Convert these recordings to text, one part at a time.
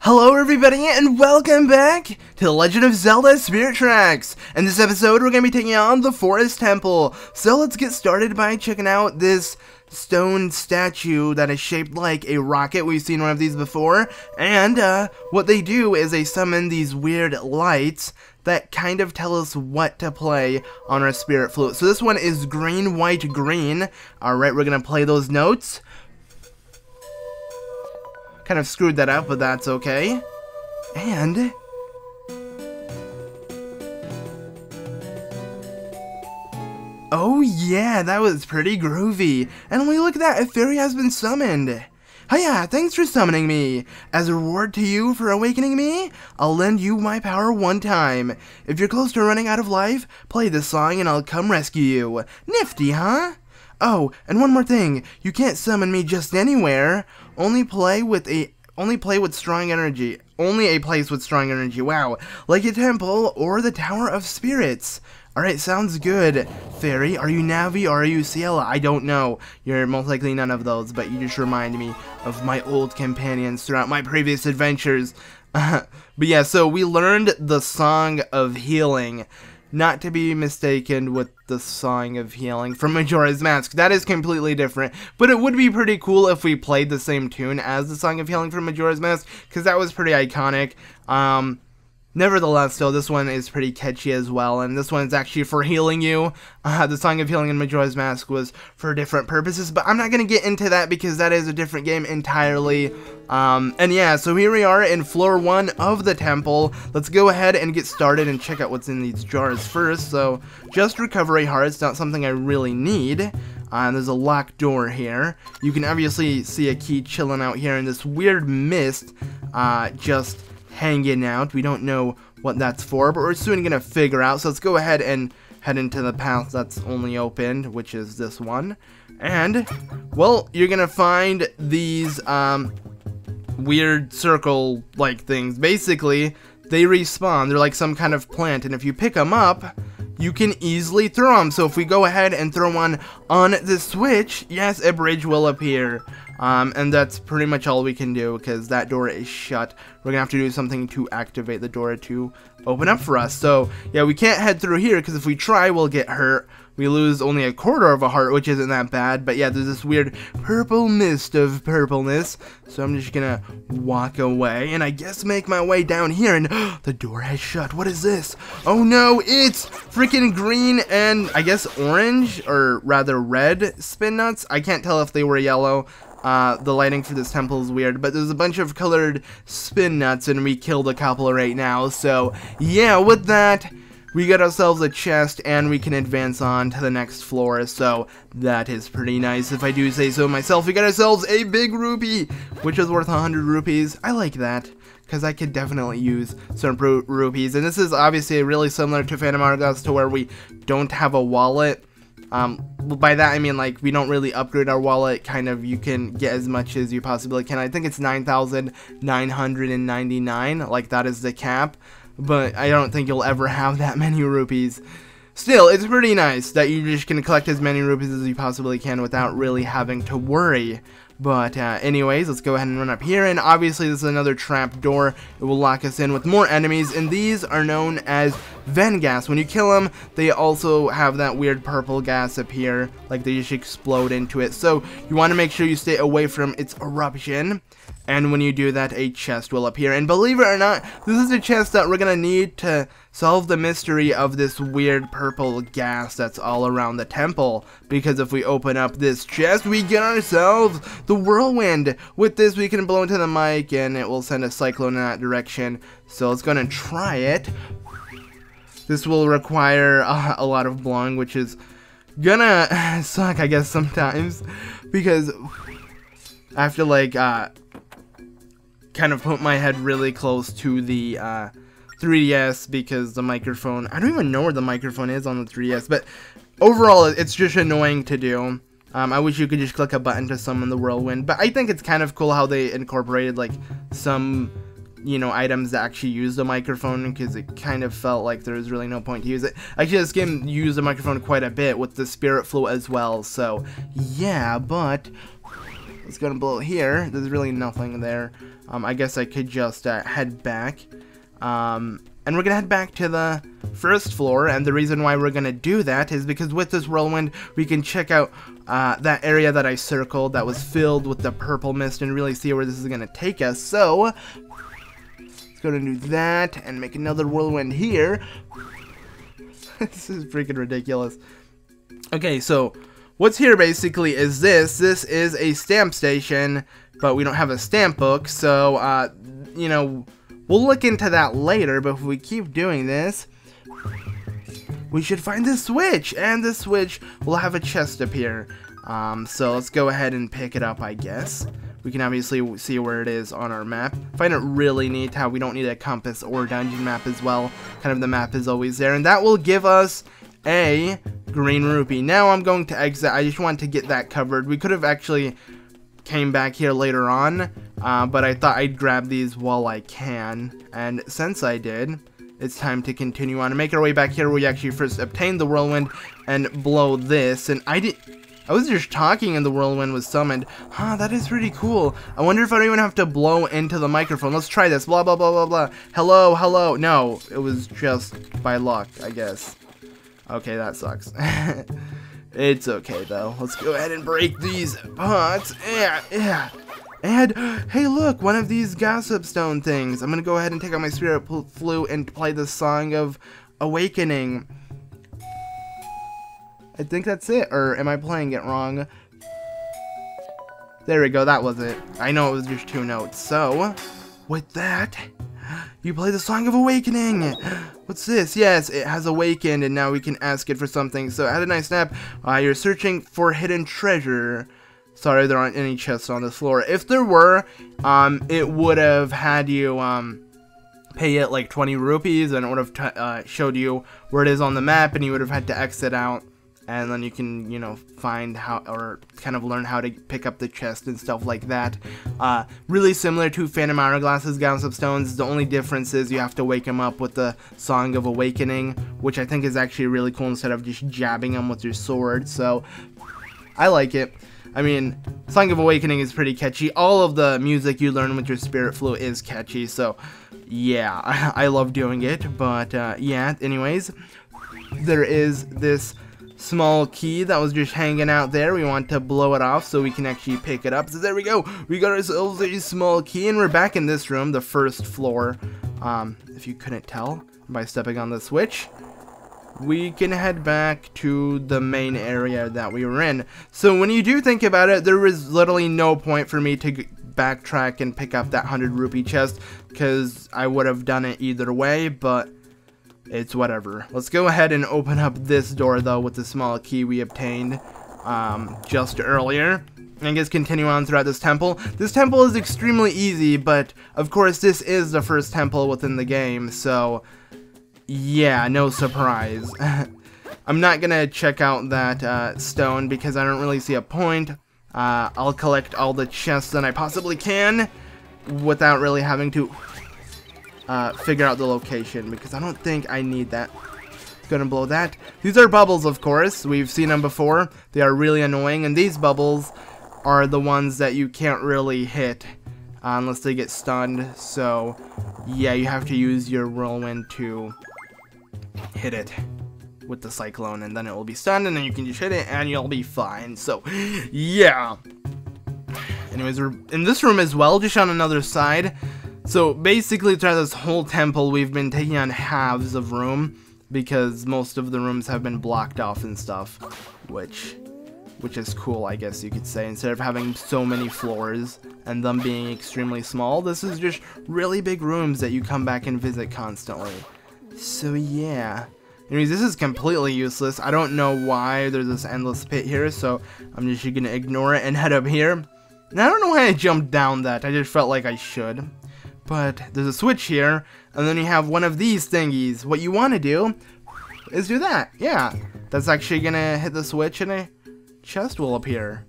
Hello everybody and welcome back to The Legend of Zelda Spirit Tracks. In this episode we're going to be taking on the Forest Temple. So let's get started by checking out this stone statue that is shaped like a rocket. We've seen one of these before. And what they do is they summon these weird lights that kind of tell us what to play on our spirit flute. So this one is green, white, green. Alright, we're going to play those notes. Kind of screwed that up, but that's okay. And oh yeah, that was pretty groovy. And look at that, a fairy has been summoned. Hiya, thanks for summoning me. As a reward to you for awakening me, I'll lend you my power one time. If you're close to running out of life, play this song and I'll come rescue you. Nifty, huh? Oh, and one more thing, you can't summon me just anywhere. Only a place with strong energy. Wow. Like a temple or the Tower of Spirits. Alright, sounds good. Fairy, are you Navi or are you Ciela? I don't know. You're most likely none of those, but you just remind me of my old companions throughout my previous adventures. But yeah, so we learned the Song of Healing. Not to be mistaken with the Song of Healing from Majora's Mask. That is completely different. But it would be pretty cool if we played the same tune as the Song of Healing from Majora's Mask, because that was pretty iconic. Nevertheless, though, this one is pretty catchy as well, and this one is actually for healing you. The Song of Healing in Majora's Mask was for different purposes, but I'm not going to get into that because that is a different game entirely. And yeah, so here we are in floor 1 of the temple. Let's go ahead and get started and check out what's in these jars first. So, just recovery hearts, not something I really need. There's a locked door here. You can obviously see a key chilling out here in this weird mist, just hanging out. We don't know what that's for, but we're soon gonna figure out. So let's go ahead and head into the path that's only opened, which is this one. And, well, you're gonna find these, weird circle-like things. Basically, they respawn. They're like some kind of plant, and if you pick them up, you can easily throw them. So if we go ahead and throw one on the switch, yes, a bridge will appear. And that's pretty much all we can do because that door is shut. We're gonna have to do something to activate the door to open up for us. So yeah, we can't head through here because if we try, we'll get hurt. We lose only a quarter of a heart, which isn't that bad. But yeah, there's this weird purple mist of purpleness. So I'm just gonna walk away and I guess make my way down here. And the door has shut. What is this? Oh no, it's freaking green and I guess orange, or rather red spin nuts. I can't tell if they were yellow. The lighting for this temple is weird, but there's a bunch of colored spin nuts and we killed a couple right now. So yeah, with that, we got ourselves a chest and we can advance on to the next floor. So that is pretty nice if I do say so myself. We got ourselves a big rupee, which is worth 100 rupees. I like that, because I could definitely use some rupees. And this is obviously really similar to Phantom Hourglass, to where we don't have a wallet. By that I mean, like, we don't really upgrade our wallet. Kind of, you can get as much as you possibly can. I think it's 9,999, like that is the cap, but I don't think you'll ever have that many rupees. Still, it's pretty nice that you just can collect as many rupees as you possibly can without really having to worry. But anyways, let's go ahead and run up here, and obviously this is another trap door. It will lock us in with more enemies, and these are known as Vengas. When you kill them, they also have that weird purple gas appear, like they just explode into it. So you want to make sure you stay away from its eruption, and when you do that, a chest will appear. And believe it or not, this is a chest that we're gonna need to solve the mystery of this weird purple gas that's all around the temple. Because if we open up this chest, we get ourselves the Whirlwind. With this, we can blow into the mic and it will send a cyclone in that direction. So let's go ahead and try it. This will require a lot of blowing, which is gonna suck, I guess, sometimes. Because I have to, like, kind of put my head really close to the 3DS because the microphone, I don't even know where the microphone is on the 3DS, but overall it's just annoying to do. I wish you could just click a button to summon the Whirlwind, but I think it's kind of cool how they incorporated like some, you know, items that actually use the microphone, because it kind of felt like there was really no point to use it. Actually, this game used the microphone quite a bit with the spirit float as well, so yeah, but it's gonna blow here. There's really nothing there. I guess I could just head back. And we're gonna head back to the first floor, and the reason why we're gonna do that is because with this whirlwind, we can check out that area that I circled that was filled with the purple mist and really see where this is gonna take us. So, let's go and do that, and make another whirlwind here. This is freaking ridiculous. Okay, so what's here basically is this. This is a stamp station, but we don't have a stamp book, so, you know, we'll look into that later, but if we keep doing this, we should find the switch, and the switch will have a chest appear. So let's go ahead and pick it up, I guess. We can obviously see where it is on our map. I find it really neat how we don't need a compass or dungeon map as well. Kind of the map is always there, and that will give us a green rupee. Now I'm going to exit. I just want to get that covered. We could have actually came back here later on, but I thought I'd grab these while I can, and since I did, it's time to continue on and make our way back here where we actually first obtained the whirlwind and blow this. And I was just talking and the whirlwind was summoned. Huh, that is pretty cool. I wonder if I don't even have to blow into the microphone. Let's try this. Blah, blah, blah, blah, blah. Hello, hello. No, it was just by luck, I guess. Okay, that sucks. It's okay, though. Let's go ahead and break these pots. Yeah. And, hey, look, one of these gossip stone things. I'm gonna go ahead and take out my spirit flute and play the Song of Awakening. I think that's it, or am I playing it wrong? There we go, that was it. I know it was just 2 notes. So, with that, you play the Song of Awakening. What's this? Yes, it has awakened, and now we can ask it for something. So, had a nice nap. You're searching for hidden treasure. Sorry, there aren't any chests on this floor. If there were, it would have had you pay it like 20 rupees, and it would have showed you where it is on the map, and you would have had to exit out. And then you can, you know, find how, or kind of learn how to pick up the chest and stuff like that. Really similar to Phantom Hourglass's Gossip Stones. The only difference is you have to wake him up with the Song of Awakening, which I think is actually really cool instead of just jabbing him with your sword. So, I like it. I mean, Song of Awakening is pretty catchy. All of the music you learn with your spirit flute is catchy. So, yeah, I love doing it. But, yeah, anyways, there is this small key that was just hanging out there. We want to blow it off so we can actually pick it up. So there we go. We got ourselves a small key, and we're back in this room, the first floor. If you couldn't tell by stepping on the switch, we can head back to the main area that we were in. So when you do think about it, there was literally no point for me to backtrack and pick up that 100 rupee chest, because I would have done it either way, but it's whatever. Let's go ahead and open up this door, though, with the small key we obtained just earlier. And just continue on throughout this temple. This temple is extremely easy, but of course this is the first temple within the game, so yeah, no surprise. I'm not gonna check out that stone because I don't really see a point. I'll collect all the chests that I possibly can without really having to figure out the location, because I don't think I need that. Gonna blow that. These are bubbles, of course. We've seen them before. They are really annoying, and these bubbles are the ones that you can't really hit unless they get stunned. So yeah, you have to use your whirlwind to hit it with the cyclone, and then it will be stunned, and then you can just hit it and you'll be fine. So yeah, anyways, we're in this room as well, just on another side. So basically throughout this whole temple we've been taking on halves of room, because most of the rooms have been blocked off and stuff, which is cool, I guess you could say. Instead of having so many floors and them being extremely small, this is just really big rooms that you come back and visit constantly. So yeah. Anyways, this is completely useless. I don't know why there's this endless pit here, so I'm just gonna ignore it and head up here. And I don't know why I jumped down that. I just felt like I should. But there's a switch here, and then you have one of these thingies. What you want to do is do that. Yeah, that's actually gonna hit the switch and a chest will appear.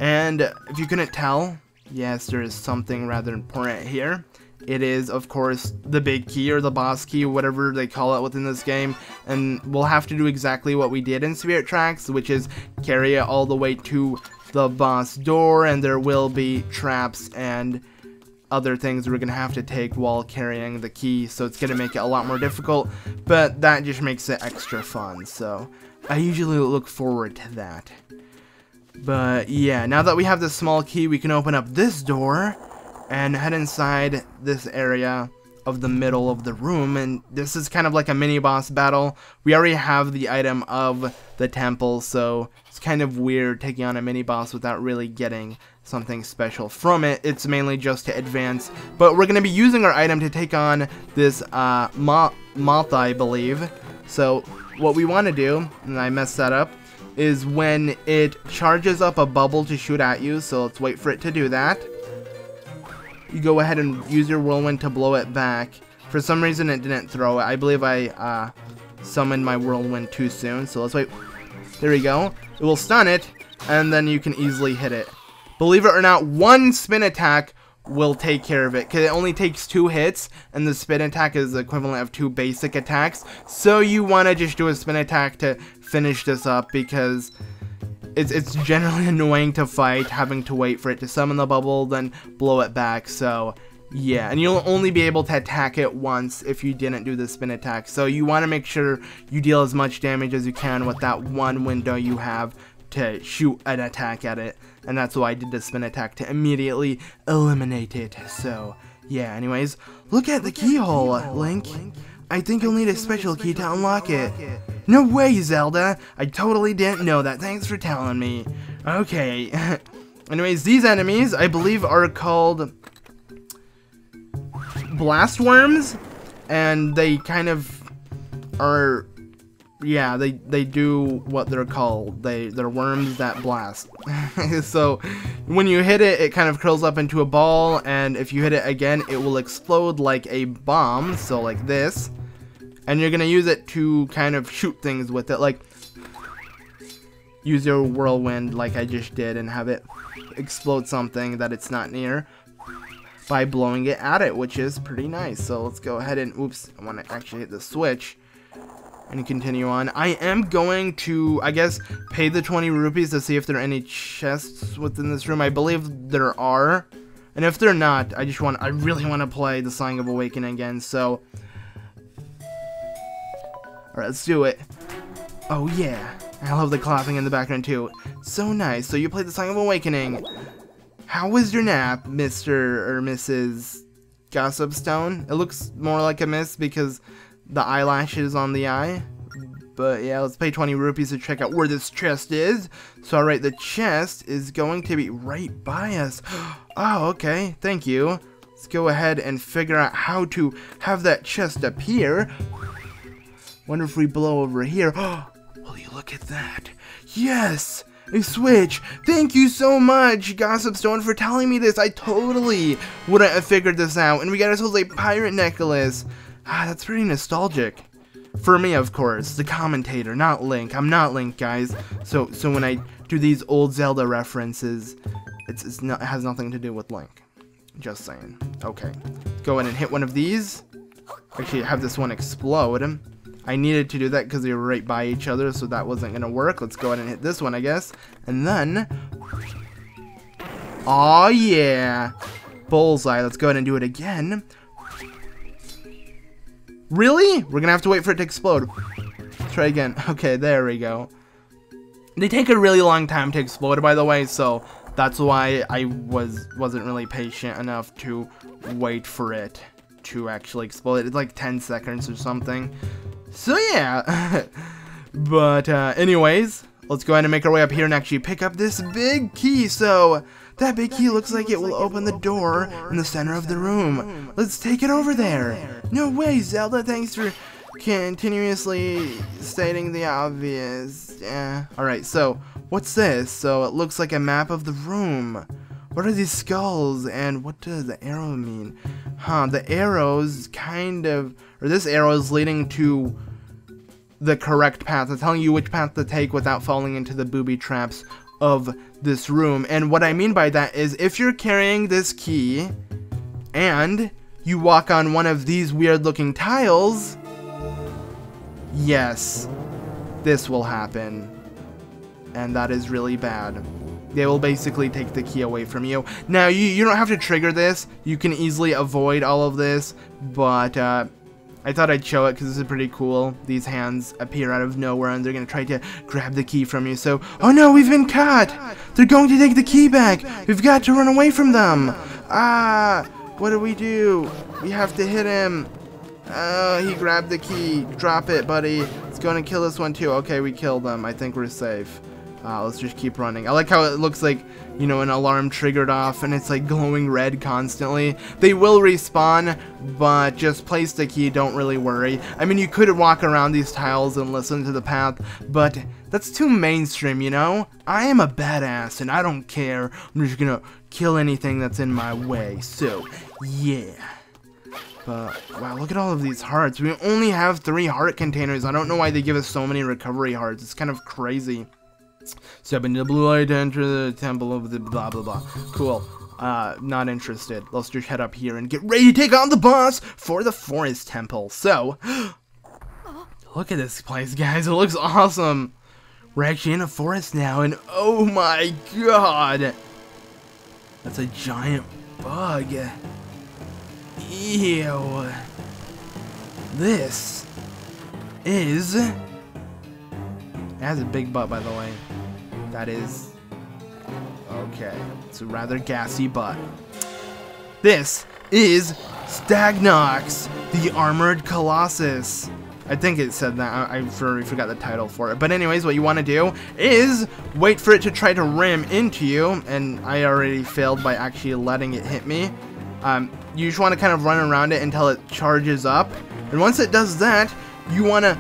And if you couldn't tell, yes, there is something rather important here. It is, of course, the big key, or the boss key, whatever they call it within this game. And we'll have to do exactly what we did in Spirit Tracks, which is carry it all the way to the boss door, and there will be traps and other things we're gonna have to take while carrying the key, so it's gonna make it a lot more difficult, but that just makes it extra fun, so I usually look forward to that. But yeah, now that we have this small key, we can open up this door and head inside this area of the middle of the room, and this is kind of like a mini boss battle. We already have the item of the temple, so it's kind of weird taking on a mini boss without really getting something special from it. It's mainly just to advance, but we're going to be using our item to take on this moth, I believe. So what we want to do, and I messed that up, is when it charges up a bubble to shoot at you, so let's wait for it to do that. You go ahead and use your Whirlwind to blow it back. For some reason it didn't throw it. I believe I summoned my Whirlwind too soon, so let's wait. There we go. It will stun it, and then you can easily hit it. Believe it or not, one spin attack will take care of it, because it only takes 2 hits, and the spin attack is the equivalent of 2 basic attacks. So you want to just do a spin attack to finish this up, because it's generally annoying to fight, having to wait for it to summon the bubble, then blow it back. So yeah, and you'll only be able to attack it once if you didn't do the spin attack. So you want to make sure you deal as much damage as you can with that one window you have to shoot an attack at it. And that's why I did the spin attack, to immediately eliminate it. So yeah, anyways, look at the keyhole, Link. I think you'll need a special key to unlock it. No way, Zelda! I totally didn't know that. Thanks for telling me. Okay. Anyways, these enemies, I believe, are called blast worms, and they kind of are, yeah, they do what they're called. They're worms that blast. So when you hit it, it kind of curls up into a ball, and if you hit it again, it will explode like a bomb, so like this. And you're gonna use it to kind of shoot things with it, like use your Whirlwind like I just did and have it explode something that it's not near by blowing it at it, which is pretty nice. So let's go ahead and, oops, I want to actually hit the switch and continue on. I am going to, I guess, pay the 20 rupees to see if there are any chests within this room. I believe there are, and if they're not, I really want to play the Song of Awakening again, so alright, let's do it. Oh yeah, I love the clapping in the background too. So nice. So you played the Song of Awakening. How was your nap, Mr. or Mrs. Gossipstone? It looks more like a miss because the eyelashes on the eye. But yeah, let's pay 20 rupees to check out where this chest is. So alright, the chest is going to be right by us. Oh, okay, thank you. Let's go ahead and figure out how to have that chest appear. Wonder if we blow over here. Oh, will you look at that? Yes! A switch! Thank you so much, Gossipstone, for telling me this. I totally wouldn't have figured this out. And we got ourselves a pirate necklace. Ah, that's pretty nostalgic. For me, of course. The commentator, not Link. I'm not Link, guys. So when I do these old Zelda references, it has nothing to do with Link. Just saying. Okay. Go ahead and hit one of these. Actually, have this one explode. I needed to do that because they were right by each other, so that wasn't going to work. Let's go ahead and hit this one, I guess. And then, oh yeah, bullseye. Let's go ahead and do it again. Really? We're going to have to wait for it to explode. Let's try again. Okay, there we go. They take a really long time to explode, by the way, so that's why I wasn't really patient enough to wait for it to actually explode. It's like 10 seconds or something. So yeah, but anyways, let's go ahead and make our way up here and actually pick up this big key. So that big key looks like it will open the door in the center of the room. Let's take it over there. No way, Zelda, thanks for continuously stating the obvious. Yeah. Alright, so what's this? So it looks like a map of the room. What are these skulls, and what does the arrow mean? Huh, the arrows kind of, or this arrow is leading to the correct path. It's telling you which path to take without falling into the booby traps of this room. And what I mean by that is if you're carrying this key and you walk on one of these weird looking tiles, yes, this will happen. And that is really bad. they will basically take the key away from you. Now, you don't have to trigger this. You can easily avoid all of this, but I thought I'd show it because this is pretty cool. These hands appear out of nowhere, and they're going to try to grab the key from you. So, oh no, we've been caught! They're going to take the key back! We've got to run away from them! Ah! What do? We have to hit him. He grabbed the key. Drop it, buddy. It's going to kill this one too. Okay, we killed them. I think we're safe. Let's just keep running. I like how it looks like, you know, an alarm triggered off and it's like glowing red constantly. They will respawn, but just place the key, don't really worry. I mean, you could walk around these tiles and listen to the path, but that's too mainstream, you know? I am a badass and I don't care. I'm just gonna kill anything that's in my way. So, yeah. But, wow, look at all of these hearts. We only have 3 heart containers. I don't know why they give us so many recovery hearts. It's kind of crazy. Step into the blue light to enter the temple of the blah blah blah. Cool. Not interested. Let's just head up here and get ready to take on the boss for the forest temple. So, look at this place, guys. It looks awesome. We're actually in a forest now, and oh my god, that's a giant bug. Ew. This is... It has a big butt, by the way. That is... Okay. It's a rather gassy butt. This is Stagnox, the Armored Colossus. I think it said that. I forgot the title for it. But anyways, what you want to do is wait for it to try to ram into you. And I already failed by actually letting it hit me. You just want to kind of run around it until it charges up. And once it does that, you want to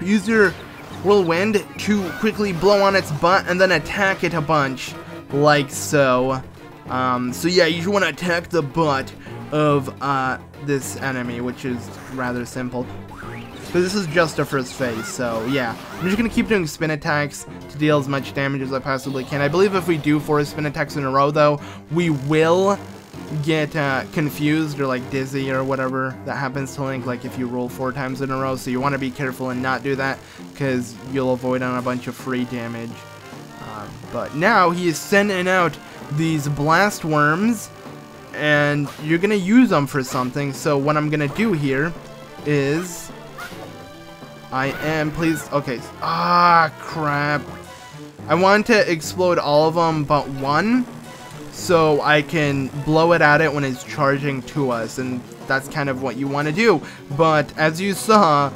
use your Whirlwind to quickly blow on its butt and then attack it a bunch, like so. So yeah, you just want to attack the butt of this enemy, which is rather simple. But this is just a first phase, so yeah. I'm just going to keep doing spin attacks to deal as much damage as I possibly can. I believe if we do 4 spin attacks in a row, though, we will get confused or like dizzy or whatever that happens to Link, like if you roll 4 times in a row. So you want to be careful and not do that, because you'll avoid on a bunch of free damage. But now he is sending out these blast worms, and you're gonna use them for something. So what I'm gonna do here is okay, crap, I want to explode all of them but one, so I can blow it at it when it's charging to us, and that's kind of what you want to do. But as you saw,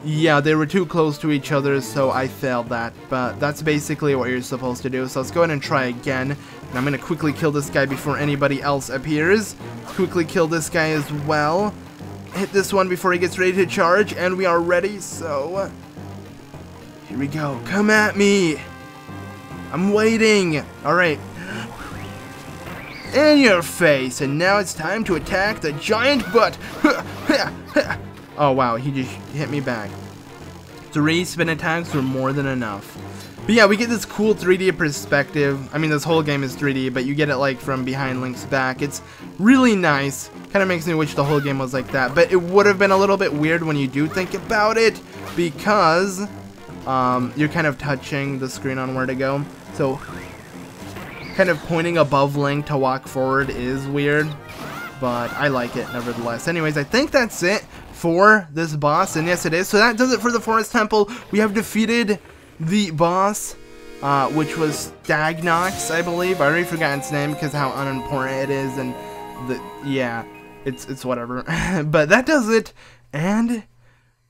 yeah, they were too close to each other, so I failed that. But that's basically what you're supposed to do. So let's go ahead and try again. And I'm going to quickly kill this guy before anybody else appears. Quickly kill this guy as well. Hit this one before he gets ready to charge, and we are ready, so here we go. Come at me. I'm waiting. Alright. In your face, and now it's time to attack the giant butt. Oh wow, he just hit me back. 3 spin attacks were more than enough. But yeah, we get this cool 3D perspective. I mean, this whole game is 3D, but you get it like from behind Link's back. It's really nice. Kind of makes me wish the whole game was like that. But it would have been a little bit weird when you do think about it, because you're kind of touching the screen on where to go. So kind of pointing above Link to walk forward is weird, but I like it nevertheless. Anyways, I think that's it for this boss, and yes it is. So that does it for the Forest Temple. We have defeated the boss, which was Stagnox, I believe. I already forgot its name because how unimportant it is, and yeah, it's whatever. But that does it, and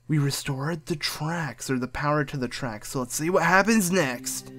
we restored the tracks, or the power to the tracks. So let's see what happens next.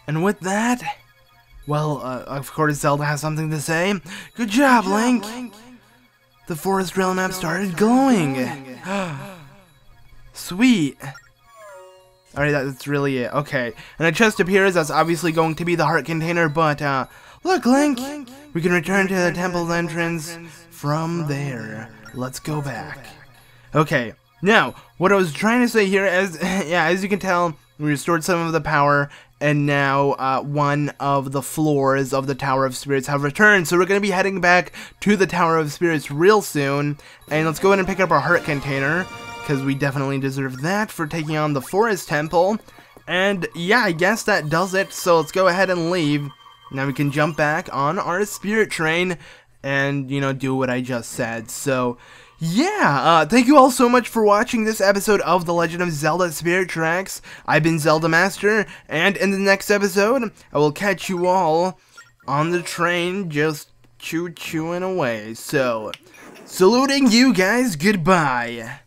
And with that, well, of course Zelda has something to say. Good job, Link! The forest rail map started glowing! Sweet! Alright, that's really it. Okay. And a chest appears. That's obviously going to be the heart container, but, look, Link! We can return to the temple's entrance from there. Let's go back. Okay. Now, what I was trying to say here is, yeah, as you can tell, we restored some of the power, and now, one of the floors of the Tower of Spirits have returned. So we're going to be heading back to the Tower of Spirits real soon. And let's go ahead and pick up our heart container, because we definitely deserve that for taking on the Forest Temple. And yeah, I guess that does it. So let's go ahead and leave. Now we can jump back on our spirit train and, you know, do what I just said. So yeah, thank you all so much for watching this episode of The Legend of Zelda Spirit Tracks. I've been ZeldaMaster, and in the next episode, I will catch you all on the train just choo-chooing away. So, saluting you guys, goodbye.